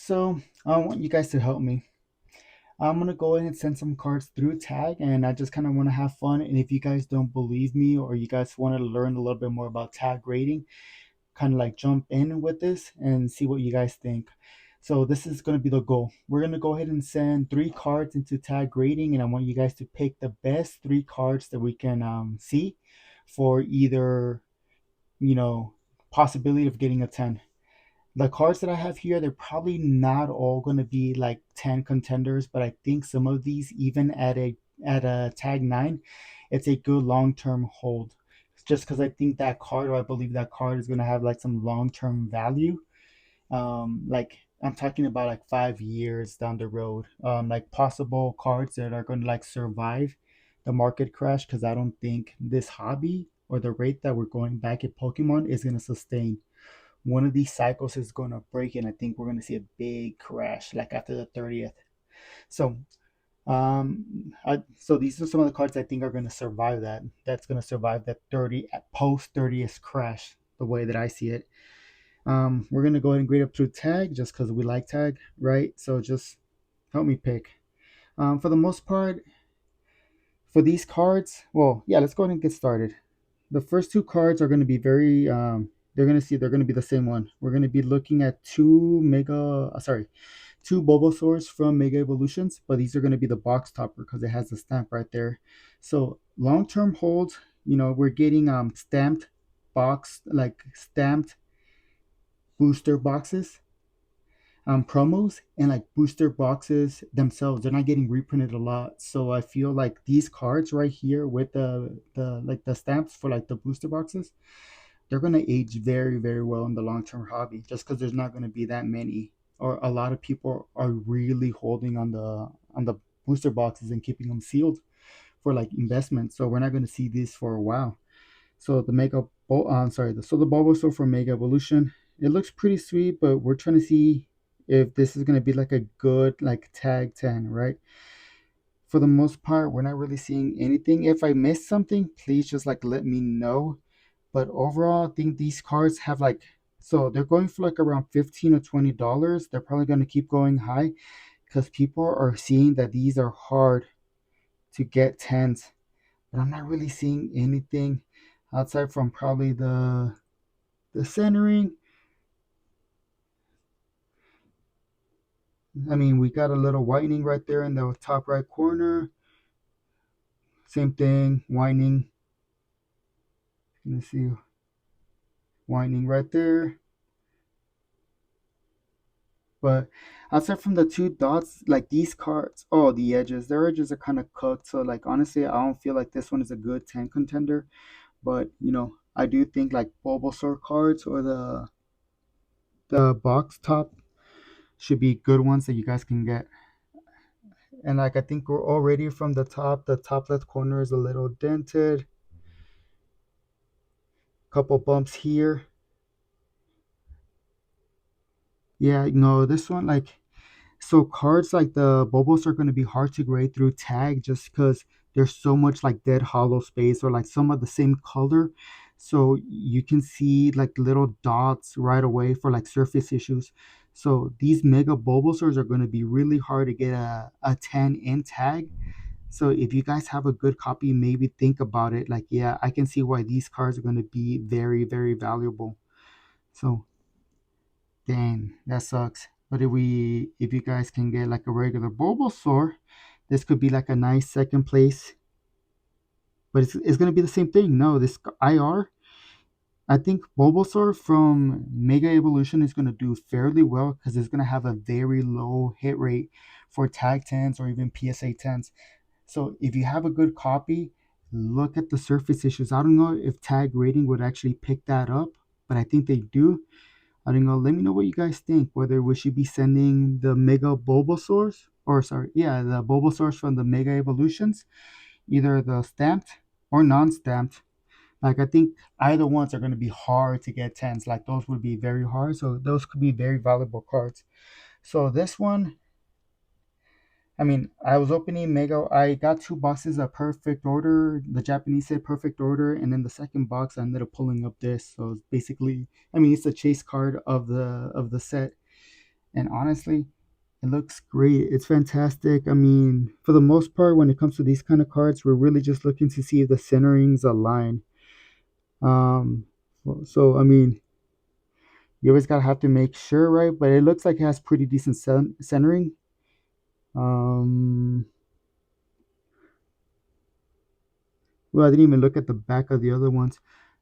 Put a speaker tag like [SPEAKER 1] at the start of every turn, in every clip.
[SPEAKER 1] So I want you guys to help me. I'm gonna go ahead and send some cards through tag, and I just kind of want to have fun. And if you guys don't believe me, or you guys want to learn a little bit more about tag rating, kind of like jump in with this and see what you guys think. So this is gonna be the goal. We're gonna go ahead and send three cards into tag rating, and I want you guys to pick the best three cards that we can see for either you know possibility of getting a 10. The cards that I have here, they're probably not all going to be like 10 contenders, but I think some of these, even at a tag 9, it's a good long-term hold. Just because I think that card, or I believe that card is going to have like some long-term value. Like I'm talking about like 5 years down the road. Like possible cards that are going to like survive the market crash, because I don't think this hobby or the rate that we're going back at Pokemon is going to sustain. One of these cycles is going to break, and I think we're going to see a big crash like after the 30th. So so these are some of the cards I think are going to survive that. That's going to survive that 30 post 30th crash, the way that I see it. We're going to go ahead and grade up through tag just because we like tag, right? So just help me pick. For the most part, for these cards, well, yeah, let's go ahead and get started. The first two cards are going to be very they're going to be the same one. We're going to be looking at two Bulbasaurs from Mega Evolutions, but these are going to be the box topper because it has the stamp right there. So long-term holds, we're getting stamped booster boxes, promos, and like booster boxes themselves. They're not getting reprinted a lot, so I feel like these cards right here with the stamps for like the booster boxes, they're going to age very, very well in the long term hobby, just because there's not going to be that many, or a lot of people are really holding on the booster boxes and keeping them sealed for like investment. So we're not going to see this for a while. So the Bulbasaur for Mega Evolution, it looks pretty sweet, but we're trying to see if this is going to be like a good like tag 10, right? For the most part, we're not really seeing anything. If I missed something, please just like let me know. But overall, I think these cards have like, so they're going for like around $15 or $20. They're probably going to keep going high because people are seeing that these are hard to get tens. But I'm not really seeing anything outside from probably the centering. I mean, we got a little whitening right there in the top right corner. Same thing, whitening. Let's see, whitening right there. But aside from the two dots, like these cards, oh, the edges, their edges are kind of cooked. So, like, honestly, I don't feel like this one is a good 10 contender. But, I do think like Bulbasaur cards or the box top should be good ones that you guys can get. And, like, I think we're already from the top left corner is a little dented, couple bumps here. Yeah, this one, like, so cards like the Bobos are going to be hard to grade through tag just because there's so much like dead hollow space or like some of the same color. So you can see like little dots right away for like surface issues. So these Mega Bulbasaurs are going to be really hard to get a 10 in tag. So if you guys have a good copy, maybe think about it. Like, yeah, I can see why these cards are going to be very, very valuable. So dang, that sucks. But if you guys can get like a regular Bulbasaur, this could be like a nice second place. But it's gonna be the same thing. No, this IR, I think Bulbasaur from Mega Evolution is gonna do fairly well because it's gonna have a very low hit rate for tag 10s or even PSA 10s. So if you have a good copy, look at the surface issues. I don't know if tag rating would actually pick that up, but I think they do. I don't know. Let me know what you guys think. Whether we should be sending the Mega Bulbasaurs, or sorry, yeah, the Bulbasaurs from the Mega Evolutions, either the stamped or non-stamped. Like I think either ones are going to be hard to get tens. Like those would be very hard. So those could be very valuable cards. So this one, I mean, I was opening Mega. I got two boxes of perfect order. The Japanese said perfect order, and then the second box I ended up pulling up this. So it's basically, I mean, it's a chase card of the set, And honestly, it looks great. It's fantastic. I mean, for the most part, when it comes to these kind of cards, we're really just looking to see if the centerings align. Um, so I mean, you always gotta have to make sure, right? But it looks like it has pretty decent centering. Um, well, I didn't even look at the back of the other ones.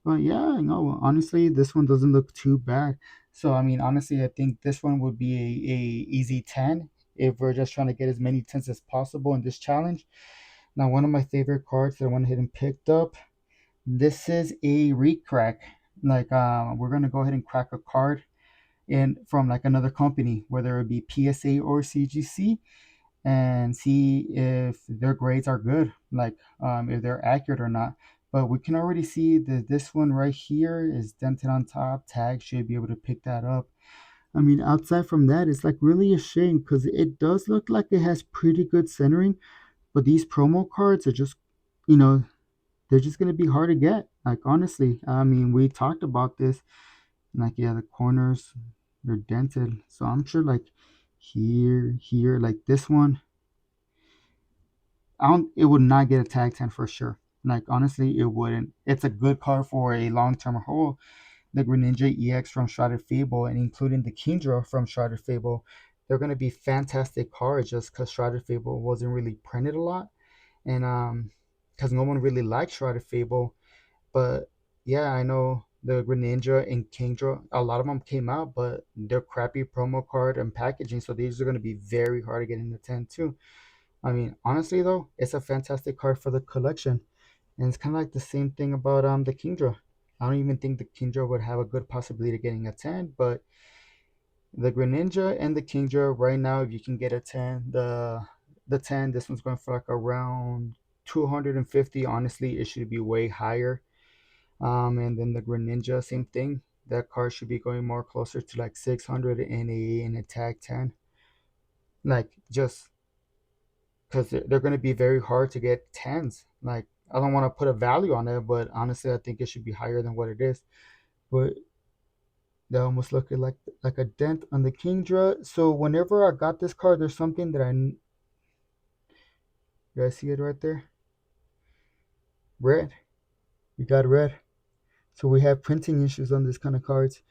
[SPEAKER 1] But yeah, no, honestly, this one doesn't look too bad. So I mean, honestly, I think this one would be a easy 10 if we're just trying to get as many tens as possible in this challenge. Now, one of my favorite cards that I went ahead and picked up. This is a recrack. Like we're gonna go ahead and crack a card in from like another company, whether it be PSA or CGC, and see if their grades are good, like if they're accurate or not. But we can already see that this one right here is dented on top. Tag should be able to pick that up. I mean, outside from that, it's like really a shame because it does look like it has pretty good centering, but these promo cards are just, you know, they're just gonna be hard to get. Like honestly, I mean, we talked about this. Like yeah, the corners they're dented, so I'm sure like here, like this one, I don't. It would not get a tag 10 for sure. Like honestly, it wouldn't. It's a good card for a long-term hold. The Greninja EX from Shrouded Fable and including the Kingdra from Shrouded Fable, they're gonna be fantastic cards just because Shrouded Fable wasn't really printed a lot, and because no one really liked Shrouded Fable. But yeah, I know the Greninja and Kingdra, a lot of them came out, but they're crappy promo card and packaging, so these are gonna be very hard to get in the 10 too. I mean, honestly though, it's a fantastic card for the collection, and it's kind of like the same thing about the Kingdra. I don't even think the Kingdra would have a good possibility of getting a 10, but the Greninja and the Kingdra right now, if you can get a 10, the 10, this one's going for like around 250. Honestly, it should be way higher. And then the Greninja, same thing. That card should be going more closer to like 600 in a tag 10. Like just because they're going to be very hard to get 10s. Like I don't want to put a value on it, but honestly, I think it should be higher than what it is. But they almost look like a dent on the Kingdra. So whenever I got this card, there's something that you guys see it right there, red. We got red. So we have printing issues on this kind of cards.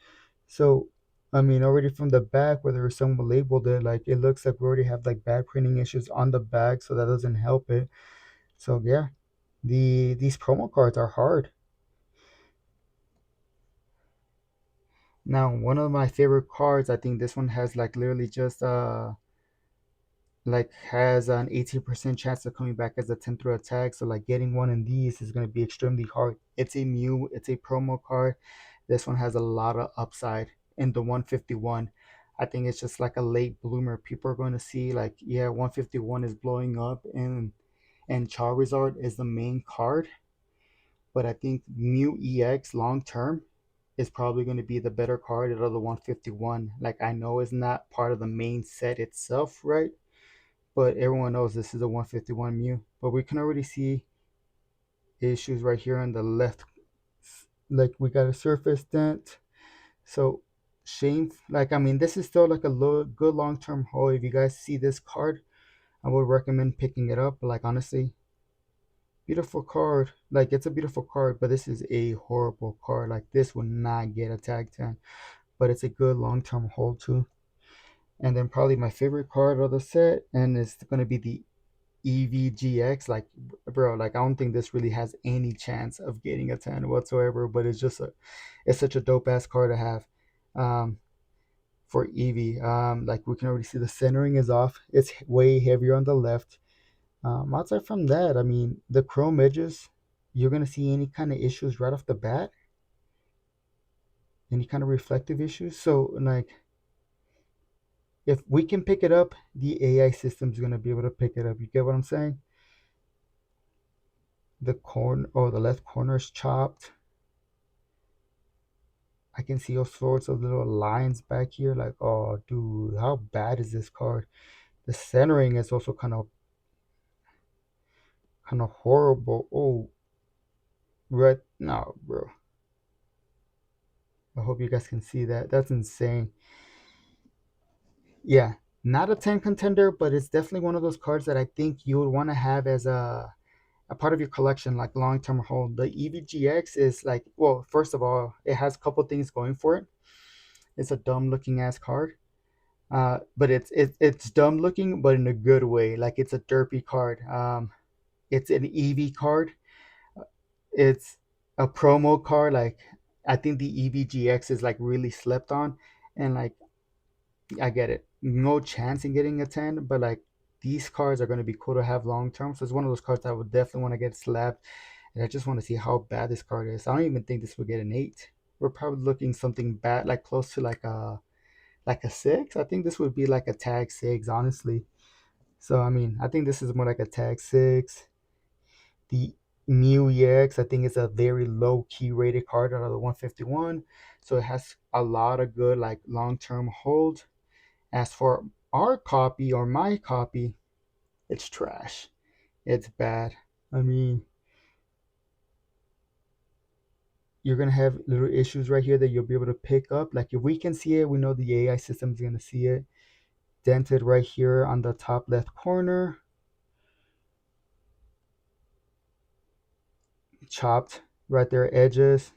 [SPEAKER 1] So I mean, already from the back, whether someone labeled it, like it looks like we already have like bad printing issues on the back, so that doesn't help it. So yeah, these promo cards are hard. Now, one of my favorite cards, I think this one has like literally just like has an 18% chance of coming back as a 10 through attack. So like getting one in these is gonna be extremely hard. It's a Mew, it's a promo card. This one has a lot of upside in the 151. I think it's just like a late bloomer. People are going to see like, yeah, 151 is blowing up and Charizard is the main card. But I think Mew EX long term is probably going to be the better card out of the 151. Like I know it's not part of the main set itself, right? But everyone knows this is a 151 Mew. But we can already see issues right here on the left. Like we got a surface dent. So shame. Like I mean, this is still like a good long term hold. If you guys see this card, I would recommend picking it up. But like honestly, beautiful card. Like it's a beautiful card, but this is a horrible card. Like this would not get a tag 10, but it's a good long term hold too. And then probably my favorite card of the set, and it's gonna be the EVGX. Like, bro, like I don't think this really has any chance of getting a 10 whatsoever. But it's such a dope ass card to have. Um, for Eevee, like we can already see the centering is off. It's way heavier on the left. Outside from that, I mean, the chrome edges, you're gonna see any kind of issues right off the bat, any kind of reflective issues. So like if we can pick it up, the AI system's gonna be able to pick it up. You get what I'm saying? The corner or the left corner is chopped. I can see all sorts of little lines back here. Like, oh, dude, how bad is this card? The centering is also kind of horrible. Oh, right now, bro. I hope you guys can see that. That's insane. Yeah, not a 10 contender, but it's definitely one of those cards that I think you would want to have as a part of your collection, like long term hold. The EVGX is like, well, first of all, it has a couple things going for it. It's a dumb looking ass card. But it's dumb looking, but in a good way. Like it's a derpy card. It's an EV card. It's a promo card. Like I think the EVGX is like really slept on, and like I get it. No chance in getting a 10, but like these cards are going to be cool to have long term. So it's one of those cards that I would definitely want to get slabbed. And I just want to see how bad this card is. I don't even think this will get an 8. We're probably looking something bad, like close to like a 6. I think this would be like a tag 6, honestly. So I mean, I think this is more like a tag 6. The Mew EX, I think it's a very low key rated card out of the 151. So it has a lot of good like long term hold. As for our copy or my copy, it's trash. It's bad. I mean, you're gonna have little issues right here that you'll be able to pick up. Like if we can see it, we know the AI system is gonna see it. Dented right here on the top left corner, chopped right there edges.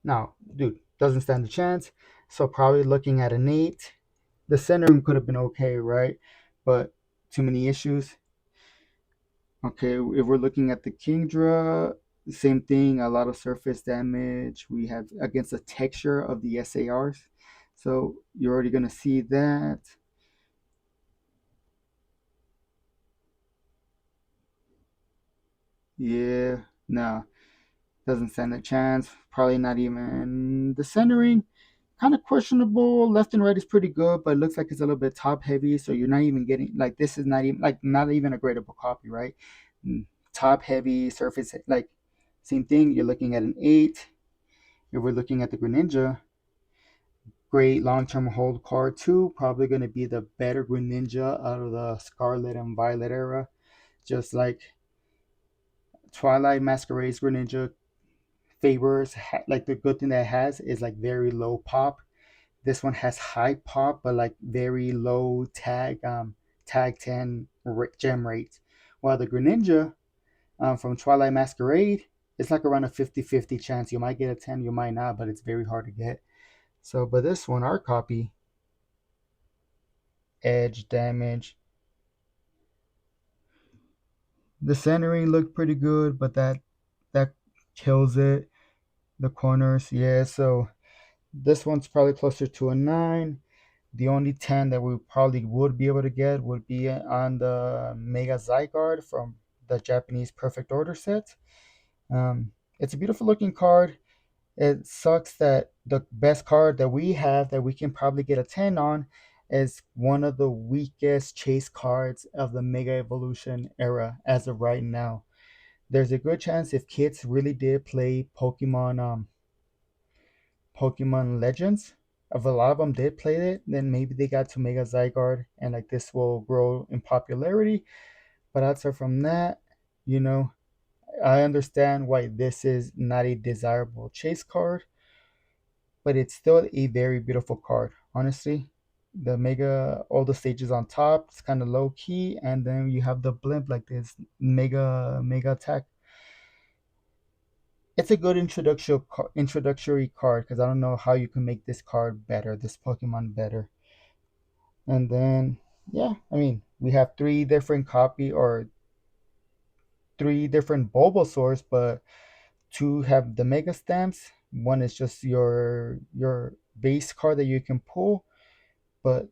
[SPEAKER 1] Now, dude, doesn't stand a chance. So probably looking at an 8. The centering could have been okay, right? But too many issues. Okay, if we're looking at the Kingdra, same thing, a lot of surface damage. We have against the texture of the SARs. So you're already going to see that. Yeah, no, doesn't stand a chance. Probably not even the centering. Kind of questionable. Left and right is pretty good, but it looks like it's a little bit top heavy. So you're not even getting like this is not even a gradable copy, right? Mm, top heavy surface like same thing. You're looking at an 8. If we're looking at the Greninja, great long-term hold card too. Probably going to be the better Greninja out of the Scarlet and Violet era. Just like Twilight Masquerade's Greninja favors, like the good thing that it has is like very low pop. This one has high pop, but like very low tag 10 gem rate. While the Greninja from Twilight Masquerade, it's like around a 50-50 chance. You might get a 10, you might not, but it's very hard to get. So, but this one, our copy, edge damage. The centering looked pretty good, but that kills it. The corners, yeah. So this one's probably closer to a 9. The only 10 that we probably would be able to get would be on the Mega Zygarde from the Japanese Perfect Order set. It's a beautiful looking card. It sucks that the best card that we have that we can probably get a 10 on is one of the weakest chase cards of the Mega Evolution era as of right now. There's a good chance if kids really did play Pokemon Legends, if a lot of them did play it, then maybe they got to Mega Zygarde and like this will grow in popularity. But outside from that, you know, I understand why this is not a desirable chase card, but it's still a very beautiful card. Honestly, the mega, all the stages on top, it's kind of low key, and then you have the blimp like this mega attack. It's a good introductory card because I don't know how you can make this card better, this Pokemon better. And then yeah, I mean we have three different Bulbasaurs, but two have the mega stamps. One is just your base card that you can pull, but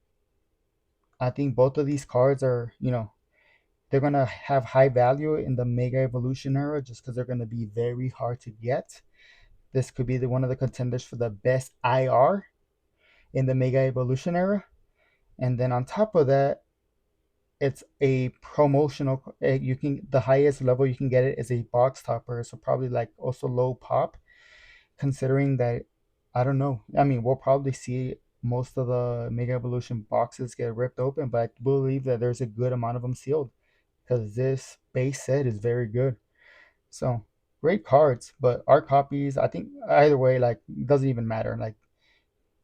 [SPEAKER 1] I think both of these cards are, they're gonna have high value in the Mega Evolution era just because they're gonna be very hard to get. This could be one of the contenders for the best IR in the Mega Evolution era. And then on top of that, it's a promotional. You can the highest level you can get it is a box topper, so probably like also low pop. Considering that, I don't know. I mean, we'll probably see most of the Mega Evolution boxes get ripped open, but I believe that there's a good amount of them sealed because this base set is very good. So great cards, but our copies, I think either way, like doesn't even matter. Like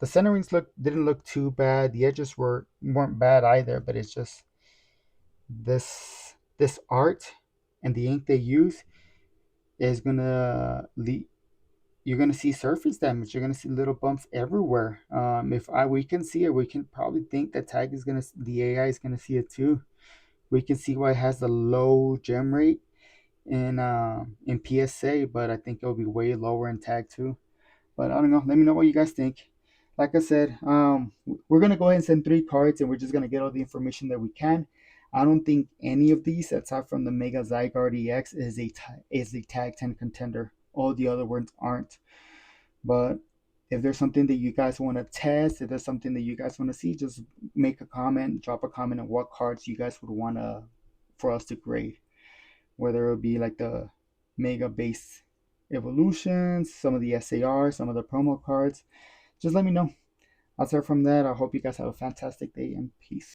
[SPEAKER 1] the centerings didn't look too bad. The edges weren't bad either, but it's just this art and the ink they use is gonna lead. You're gonna see surface damage. You're gonna see little bumps everywhere. If I we can see it, we can probably think that the AI is gonna see it too. We can see why it has a low gem rate in PSA, but I think it'll be way lower in tag too. But I don't know. Let me know what you guys think. Like I said, we're gonna go ahead and send 3 cards, and we're just gonna get all the information that we can. I don't think any of these, aside from the Mega Zygarde EX, is a tag 10 contender. All the other ones aren't. But if there's something that you guys want to test, if there's something that you guys want to see, just make a comment, drop a comment on what cards you guys would want to for us to grade. Whether it be like the Mega Base Evolutions, some of the SAR, some of the promo cards. Just let me know. Aside from that, I hope you guys have a fantastic day and peace.